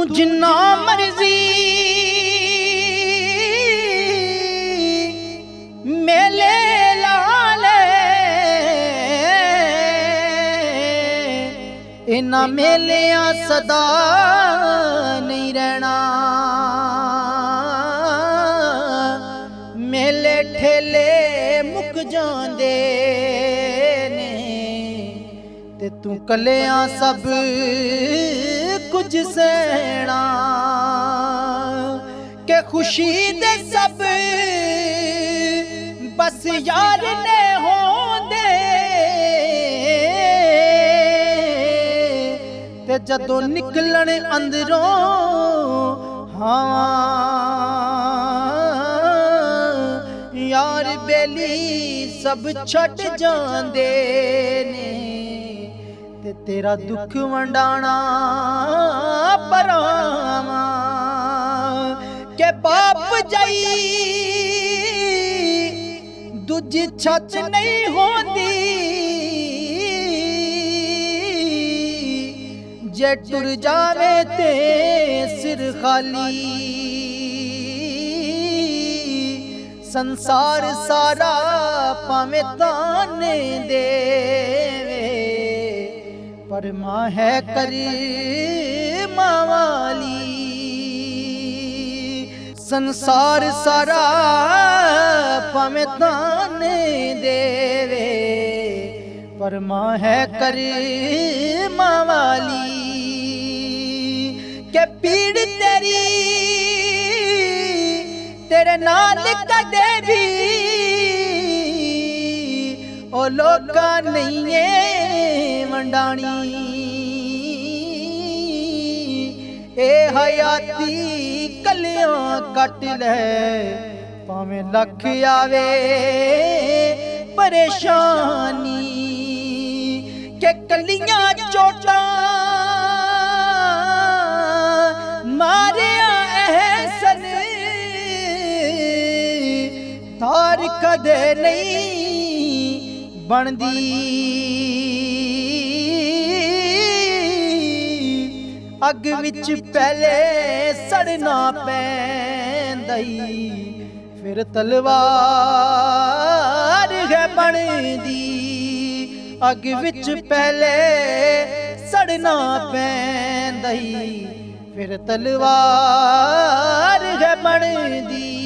जिन्ना मर्जी मेले ला ले, इन्हां मेलियां सदा नहीं रहना। मेले ठेले मुक जांदे ने ते तू कलियां सब कुछ सहना। के खुशी दे सब बस यार ने होंदे, ते जदों निकलन अंदरों हाँ यार बेली सब छट जांदे ने। ते तेरा दुख वंडाना परावा के बाप जाई दूजी छच नहीं होंदी। जे टुर जावे ते सिर खाली, संसार सारा पावे ताने देवे, पर मां है करीमा वाली। संसार सारा पावे ताने देवे, पर मां है करीमा वाली। के पीड़ तेरी तेरे नाल कदे भी ओ लोका नहीं है वंडानी। ए हयाती कलियां कट ले भावें लख आवे परेशानी। के कलियां चोटां मारिया एहसन तार कदे नहीं बनदी। अग विच पहले सड़ना पैंदई, फिर तलवार है बनदी। अग विच पहले सड़ना पैंदई, फिर तलवार है बनदी।